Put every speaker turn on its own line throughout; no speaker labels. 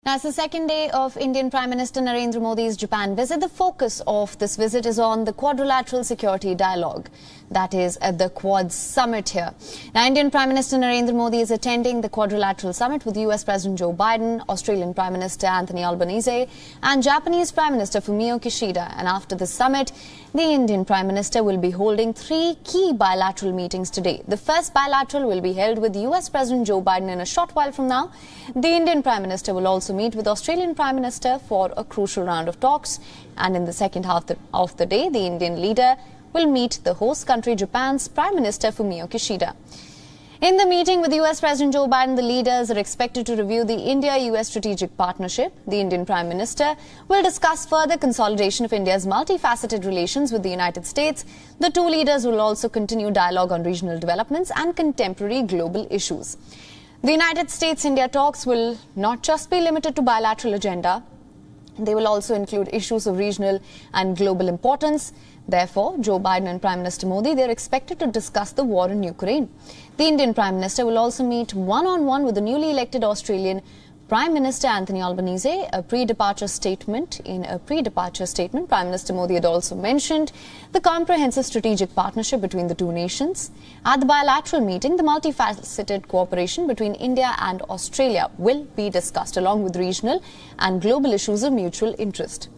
As the second day of Indian Prime Minister Narendra Modi's Japan visit, the focus of this visit is on the quadrilateral security dialogue, that is at the Quad summit here. Now, Indian Prime Minister Narendra Modi is attending the quadrilateral summit with US President Joe Biden, Australian Prime Minister Anthony Albanese and Japanese Prime Minister Fumio Kishida. And after the summit, the Indian Prime Minister will be holding three key bilateral meetings today. The first bilateral will be held with US President Joe Biden in a short while from now. The Indian Prime Minister will also meet with Australian Prime Minister for a crucial round of talks. And in the second half of the day, the Indian leader will meet the host country Japan's Prime Minister Fumio Kishida. In the meeting with US President Joe Biden, the leaders are expected to review the India-US strategic partnership. The Indian Prime Minister will discuss further consolidation of India's multifaceted relations with the United States. The two leaders will also continue dialogue on regional developments and contemporary global issues. The United States-India talks will not just be limited to bilateral agenda. They will also include issues of regional and global importance. Therefore, Joe Biden and Prime Minister Modi, they are expected to discuss the war in Ukraine. The Indian Prime Minister will also meet one-on-one with the newly elected Australian Prime Minister Anthony Albanese. In a pre-departure statement, Prime Minister Modi had also mentioned the comprehensive strategic partnership between the two nations. At the bilateral meeting, the multifaceted cooperation between India and Australia will be discussed, along with regional and global issues of mutual interest.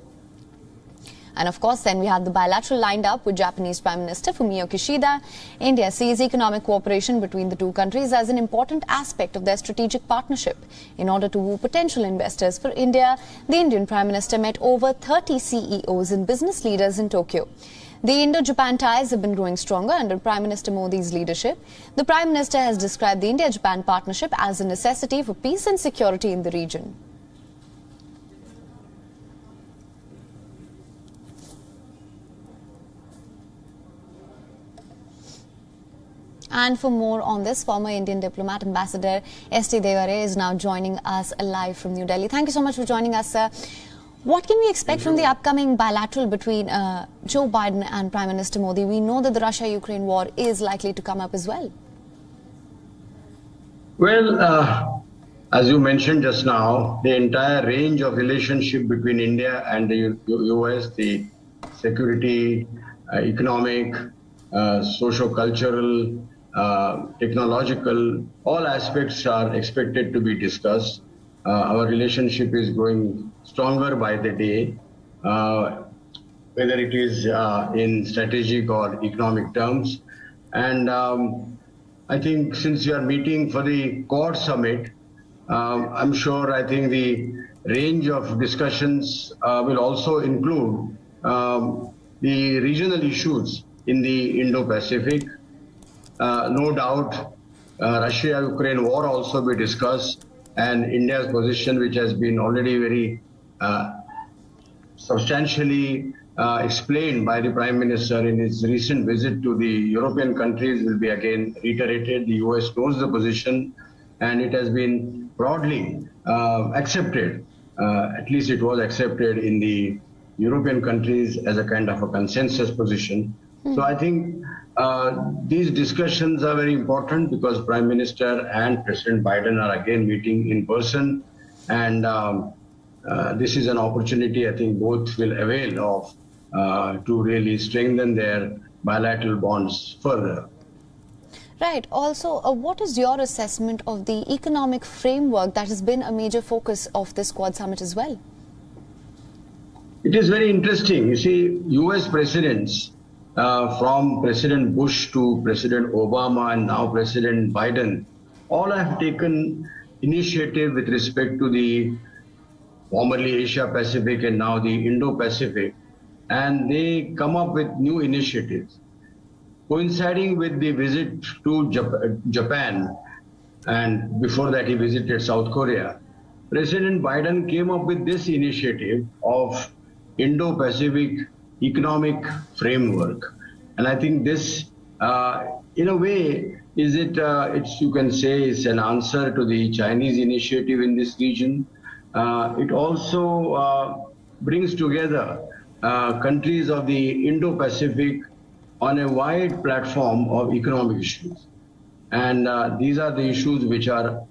And of course, then we have the bilateral lined up with Japanese Prime Minister Fumio Kishida. India sees economic cooperation between the two countries as an important aspect of their strategic partnership. In order to woo potential investors for India, the Indian Prime Minister met over 30 CEOs and business leaders in Tokyo. The Indo-Japan ties have been growing stronger under Prime Minister Modi's leadership. The Prime Minister has described the India-Japan partnership as a necessity for peace and security in the region. And for more on this, former Indian diplomat Ambassador S.T. Devare is now joining us live from New Delhi. Thank you so much for joining us, sir. What can we expect from the upcoming bilateral between Joe Biden and Prime Minister Modi? We know that the Russia-Ukraine war is likely to come up as well.
Well, as you mentioned just now, the entire range of relationship between India and the US, the security, economic, socio-cultural, technological, all aspects are expected to be discussed. Our relationship is growing stronger by the day, whether it is in strategic or economic terms. And I think since you are meeting for the Quad summit, I'm sure I think the range of discussions will also include the regional issues in the Indo-Pacific. No doubt, Russia-Ukraine war also be discussed, and India's position, which has been already very substantially explained by the Prime Minister in his recent visit to the European countries, will be again reiterated. The US knows the position, and it has been broadly accepted. At least it was accepted in the European countries as a kind of a consensus position. So I think these discussions are very important because Prime Minister and President Biden are again meeting in person, and this is an opportunity I think both will avail of to really strengthen their bilateral bonds further.
Right. Also, what is your assessment of the economic framework that has been a major focus of this Quad summit as well?
It is very interesting. You see, US presidents, from President Bush to President Obama and now President Biden, all have taken initiative with respect to the formerly Asia-Pacific and now the Indo-Pacific, and they come up with new initiatives. Coinciding with the visit to Japan, and before that he visited South Korea, President Biden came up with this initiative of Indo-Pacific economic framework. And I think this, in a way, you can say it's an answer to the Chinese initiative in this region. It also brings together countries of the Indo-Pacific on a wide platform of economic issues. And these are the issues which are,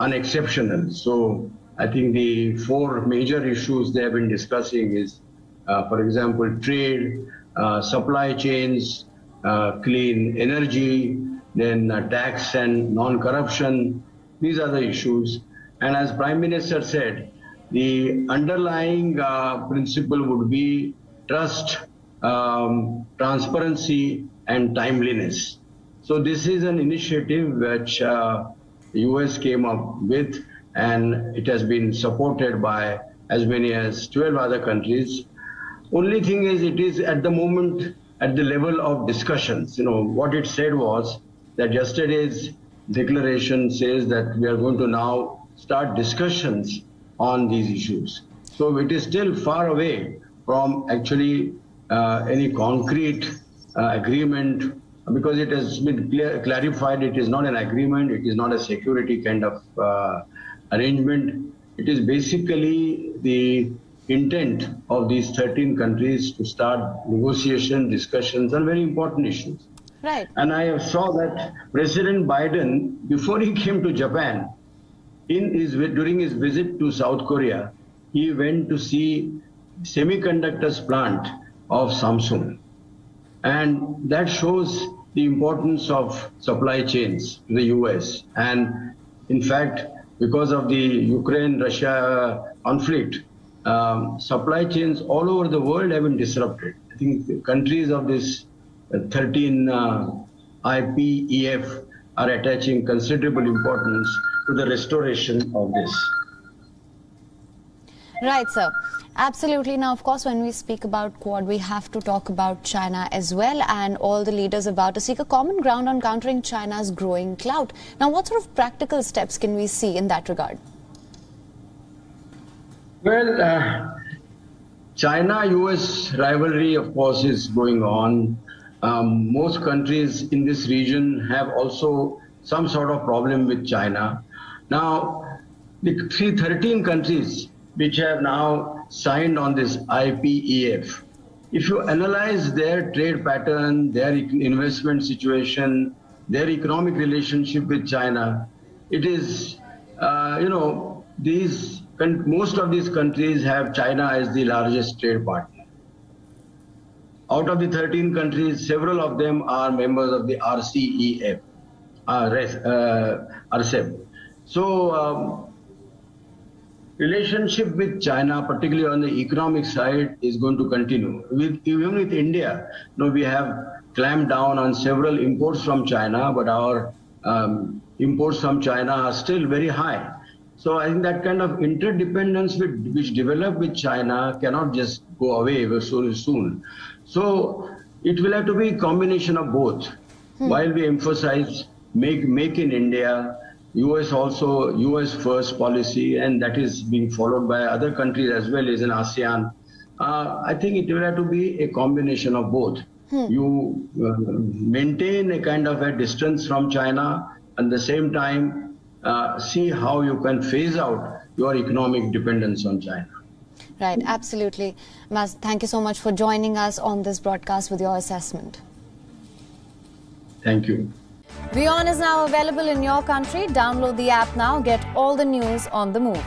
unexceptional. So I think the four major issues they have been discussing is, for example, trade, supply chains, clean energy, then tax and non-corruption. These are the issues. And as Prime Minister said, the underlying principle would be trust, transparency, and timeliness. So this is an initiative which US came up with, and it has been supported by as many as 12 other countries. Only thing is, it is at the moment at the level of discussions. You know, what it said was that yesterday's declaration says that we are going to now start discussions on these issues. So it is still far away from actually any concrete agreement, because it has been clarified it is not an agreement, it is not a security kind of arrangement. It is basically the intent of these 13 countries to start negotiation, discussions on very important issues.
Right.
And I saw that President Biden, before he came to Japan, during his visit to South Korea, he went to see semiconductors plant of Samsung. And that shows the importance of supply chains to the US. And in fact, because of the Ukraine-Russia conflict, supply chains all over the world have been disrupted. I think the countries of this 13 IPEF are attaching considerable importance to the restoration of this.
Right, sir. Absolutely. Now, of course, when we speak about Quad, we have to talk about China as well, and all the leaders are about to seek a common ground on countering China's growing clout. Now, what sort of practical steps can we see in that regard?
Well, China-US rivalry, of course, is going on. Most countries in this region have also some sort of problem with China. Now, the 13 countries which have now signed on this IPEF, if you analyze their trade pattern, their investment situation, their economic relationship with China, it is, most of these countries have China as the largest trade partner. Out of the 13 countries, several of them are members of the RCEP. So, relationship with China, particularly on the economic side, is going to continue. Even with India, we have clamped down on several imports from China, but our imports from China are still very high. So I think that kind of interdependence which developed with China cannot just go away so soon. So it will have to be a combination of both. While we emphasize make in India, US first policy, and that is being followed by other countries as well as in ASEAN. I think it will have to be a combination of both. You maintain a kind of a distance from China, and at the same time see how you can phase out your economic dependence on China.
Right, absolutely. Mas, thank you so much for joining us on this broadcast with your assessment.
Thank you.
WION is now available in your country. Download the app now. Get all the news on the move.